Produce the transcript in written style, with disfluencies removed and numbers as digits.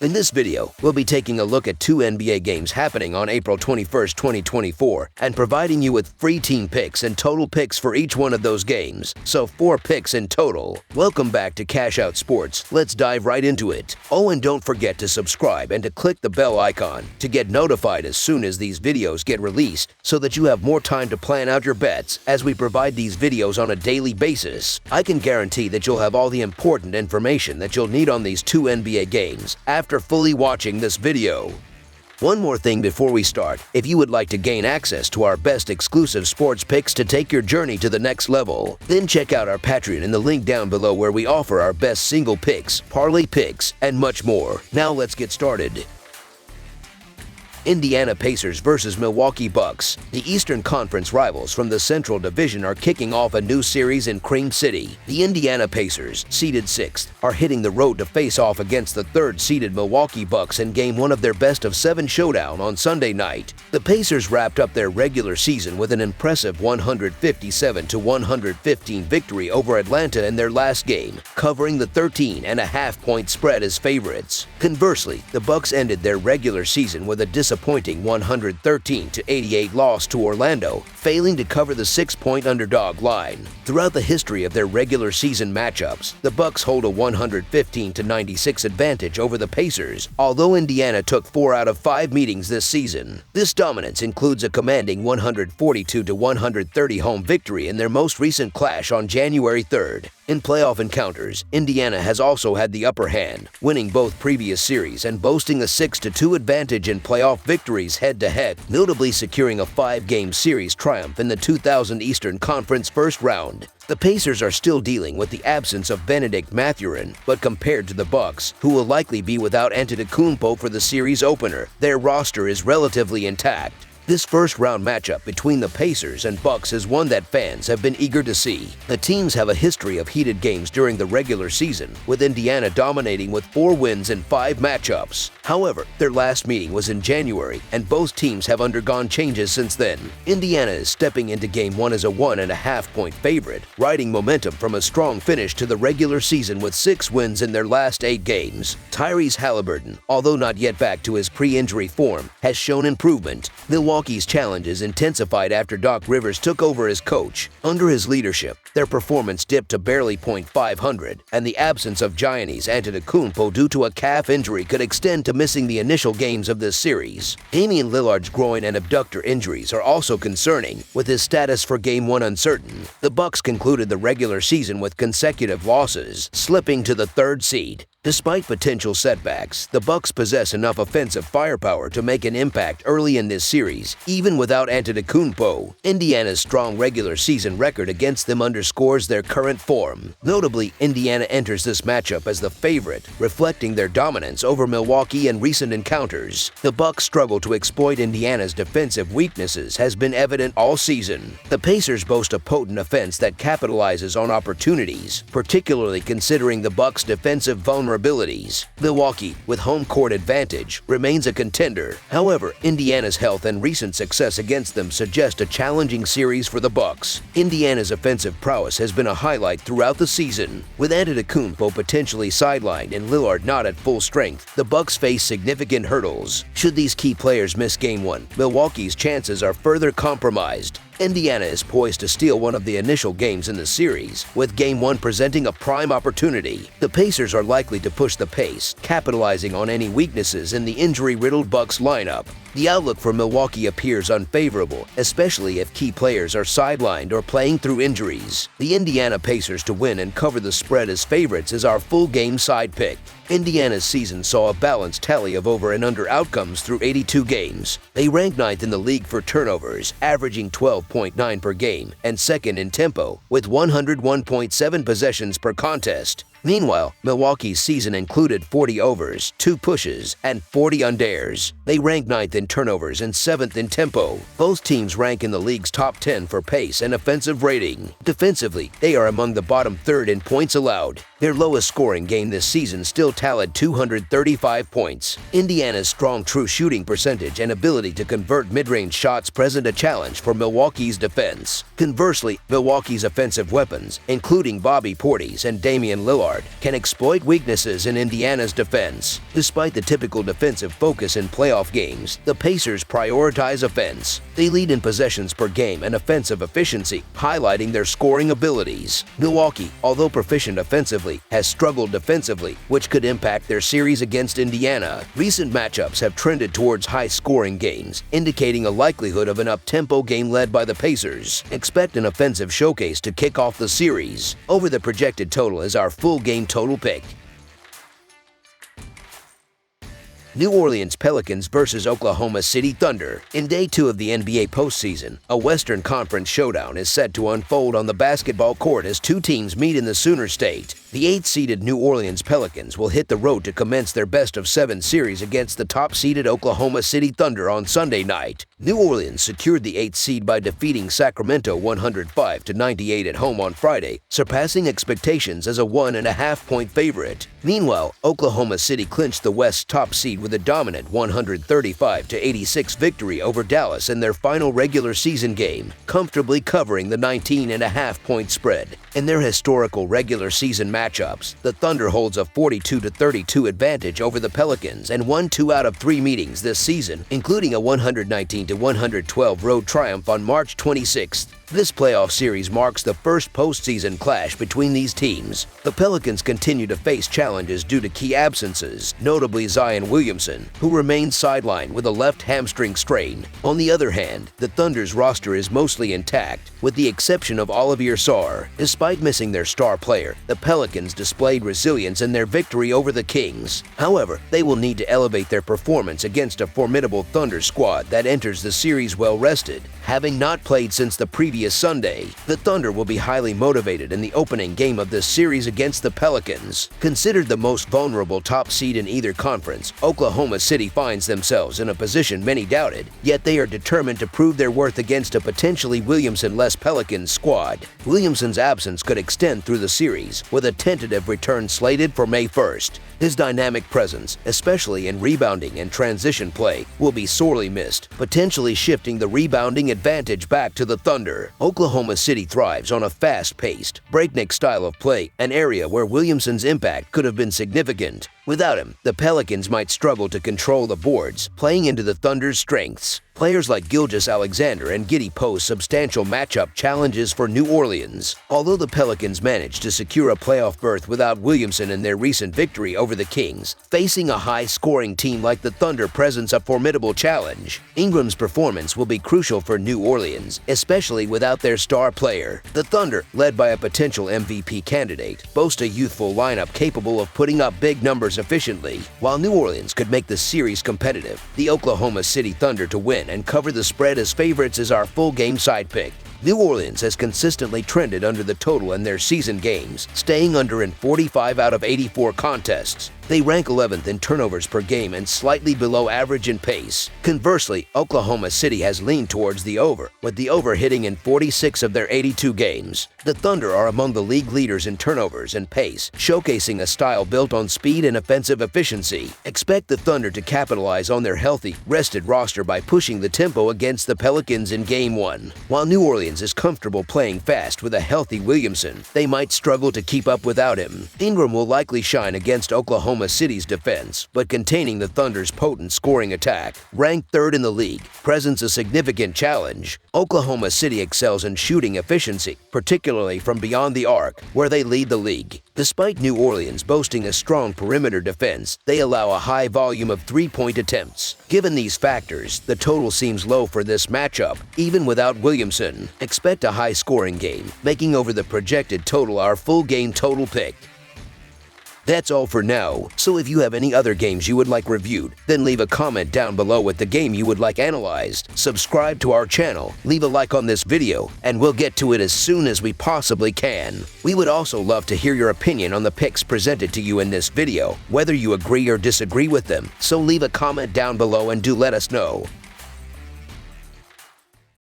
In this video, we'll be taking a look at two NBA games happening on April 21st, 2024, and providing you with free team picks and total picks for each one of those games, so 4 picks in total. Welcome back to Cash Out Sports. Let's dive right into it. Oh, and don't forget to subscribe and to click the bell icon to get notified as soon as these videos get released, so that you have more time to plan out your bets as we provide these videos on a daily basis. I can guarantee that you'll have all the important information that you'll need on these two NBA games after fully watching this video. One more thing before we start: if you would like to gain access to our best exclusive sports picks to take your journey to the next level, then check out our Patreon in the link down below, where we offer our best single picks, parlay picks, and much more. Now let's get started. Indiana Pacers versus Milwaukee Bucks. The Eastern Conference rivals from the Central Division are kicking off a new series in Cream City. The Indiana Pacers, seeded 6th, are hitting the road to face off against the 3rd-seeded Milwaukee Bucks in Game 1 of their best-of-7 showdown on Sunday night. The Pacers wrapped up their regular season with an impressive 157-115 victory over Atlanta in their last game, covering the 13.5-point spread as favorites. Conversely, the Bucks ended their regular season with a disappointing 113-88 loss to Orlando, failing to cover the 6-point underdog line. Throughout the history of their regular season matchups, the Bucks hold a 115-96 advantage over the Pacers, although Indiana took 4 out of 5 meetings this season. This dominance includes a commanding 142-130 home victory in their most recent clash on January 3rd. In playoff encounters, Indiana has also had the upper hand, winning both previous series and boasting a 6-2 advantage in playoff victories head-to-head, notably securing a 5-game series triumph in the 2000 Eastern Conference first round. The Pacers are still dealing with the absence of Benedict Mathurin, but compared to the Bucks, who will likely be without Antetokounmpo for the series opener, their roster is relatively intact. This first-round matchup between the Pacers and Bucks is one that fans have been eager to see. The teams have a history of heated games during the regular season, with Indiana dominating with 4 wins in 5 matchups. However, their last meeting was in January, and both teams have undergone changes since then. Indiana is stepping into Game 1 as a 1.5-point favorite, riding momentum from a strong finish to the regular season with 6 wins in their last 8 games. Tyrese Halliburton, although not yet back to his pre-injury form, has shown improvement. Milwaukee's challenges intensified after Doc Rivers took over as coach. Under his leadership, their performance dipped to barely .500, and the absence of Giannis Antetokounmpo due to a calf injury could extend to missing the initial games of this series. Damian Lillard's groin and abductor injuries are also concerning, with his status for Game 1 uncertain. The Bucks concluded the regular season with consecutive losses, slipping to the 3rd seed. Despite potential setbacks, the Bucks possess enough offensive firepower to make an impact early in this series, even without Antetokounmpo. Indiana's strong regular season record against them underscores their current form. Notably, Indiana enters this matchup as the favorite, reflecting their dominance over Milwaukee in recent encounters. The Bucks' struggle to exploit Indiana's defensive weaknesses has been evident all season. The Pacers boast a potent offense that capitalizes on opportunities, particularly considering the Bucks' defensive vulnerabilities. Milwaukee, with home court advantage, remains a contender. However, Indiana's health and recent success against them suggest a challenging series for the Bucks. Indiana's offensive prowess has been a highlight throughout the season. With Antetokounmpo potentially sidelined and Lillard not at full strength, the Bucks face significant hurdles. Should these key players miss Game 1, Milwaukee's chances are further compromised. Indiana is poised to steal one of the initial games in the series, with Game 1 presenting a prime opportunity. The Pacers are likely to push the pace, capitalizing on any weaknesses in the injury-riddled Bucks lineup. The outlook for Milwaukee appears unfavorable, especially if key players are sidelined or playing through injuries. The Indiana Pacers to win and cover the spread as favorites is our full-game side pick. Indiana's season saw a balanced tally of over and under outcomes through 82 games. They rank 9th in the league for turnovers, averaging 12.9 per game, and 2nd in tempo, with 101.7 possessions per contest. Meanwhile, Milwaukee's season included 40 overs, 2 pushes, and 40 undares. They rank 9th in turnovers and 7th in tempo. Both teams rank in the league's top 10 for pace and offensive rating. Defensively, they are among the bottom 3rd in points allowed. Their lowest scoring game this season still tallied 235 points. Indiana's strong true shooting percentage and ability to convert mid-range shots present a challenge for Milwaukee's defense. Conversely, Milwaukee's offensive weapons, including Bobby Portis and Damian Lillard, can exploit weaknesses in Indiana's defense. Despite the typical defensive focus in playoff games, the Pacers prioritize offense. They lead in possessions per game and offensive efficiency, highlighting their scoring abilities. Milwaukee, although proficient offensively, has struggled defensively, which could impact their series against Indiana. Recent matchups have trended towards high-scoring games, indicating a likelihood of an up-tempo game led by the Pacers. Expect an offensive showcase to kick off the series. Over the projected total is our full game total pick. New Orleans Pelicans versus Oklahoma City Thunder. In Day 2 of the NBA postseason, a Western Conference showdown is set to unfold on the basketball court as two teams meet in the Sooner State. The 8th-seeded New Orleans Pelicans will hit the road to commence their best-of-7 series against the top-seeded Oklahoma City Thunder on Sunday night. New Orleans secured the 8th seed by defeating Sacramento 105-98 at home on Friday, surpassing expectations as a 1.5-point favorite. Meanwhile, Oklahoma City clinched the West's top seed with a dominant 135-86 victory over Dallas in their final regular season game, comfortably covering the 19.5-point spread. In their historical regular season matchups, the Thunder holds a 42-32 advantage over the Pelicans and won 2 out of 3 meetings this season, including a 119-112 road triumph on March 26th. This playoff series marks the first postseason clash between these teams. The Pelicans continue to face challenges due to key absences, notably Zion Williamson, who remains sidelined with a left hamstring strain. On the other hand, the Thunder's roster is mostly intact, with the exception of Olivier Sarr. Despite missing their star player, the Pelicans displayed resilience in their victory over the Kings. However, they will need to elevate their performance against a formidable Thunder squad that enters the series well-rested. Having not played since the previous Sunday, the Thunder will be highly motivated in the opening game of this series against the Pelicans. Considered the most vulnerable top seed in either conference, Oklahoma City finds themselves in a position many doubted, yet they are determined to prove their worth against a potentially Williamson-less Pelicans squad. Williamson's absence could extend through the series, with a tentative return slated for May 1st. His dynamic presence, especially in rebounding and transition play, will be sorely missed, potentially shifting the rebounding advantage back to the Thunder. Oklahoma City thrives on a fast-paced, breakneck style of play, an area where Williamson's impact could have been significant. Without him, the Pelicans might struggle to control the boards, playing into the Thunder's strengths. Players like Gilgeous-Alexander and Giddey pose substantial matchup challenges for New Orleans. Although the Pelicans managed to secure a playoff berth without Williamson in their recent victory over the Kings, facing a high-scoring team like the Thunder presents a formidable challenge. Ingram's performance will be crucial for New Orleans, especially without their star player. The Thunder, led by a potential MVP candidate, boast a youthful lineup capable of putting up big numbers efficiently. While New Orleans could make the series competitive, the Oklahoma City Thunder to win and cover the spread as favorites is our full game side pick. New Orleans has consistently trended under the total in their season games, staying under in 45 out of 84 contests. They rank 11th in turnovers per game and slightly below average in pace. Conversely, Oklahoma City has leaned towards the over, with the over hitting in 46 of their 82 games. The Thunder are among the league leaders in turnovers and pace, showcasing a style built on speed and offensive efficiency. Expect the Thunder to capitalize on their healthy, rested roster by pushing the tempo against the Pelicans in Game 1. While New Orleans is comfortable playing fast with a healthy Williamson, they might struggle to keep up without him. Ingram will likely shine against Oklahoma City's defense, but containing the Thunder's potent scoring attack. Ranked 3rd in the league, presents a significant challenge. Oklahoma City excels in shooting efficiency, particularly from beyond the arc, where they lead the league. Despite New Orleans boasting a strong perimeter defense, they allow a high volume of three-point attempts. Given these factors, the total seems low for this matchup, even without Williamson. Expect a high-scoring game, making over the projected total our full game total pick. That's all for now, so if you have any other games you would like reviewed, then leave a comment down below with the game you would like analyzed. Subscribe to our channel, leave a like on this video, and we'll get to it as soon as we possibly can. We would also love to hear your opinion on the picks presented to you in this video, whether you agree or disagree with them, so leave a comment down below and do let us know.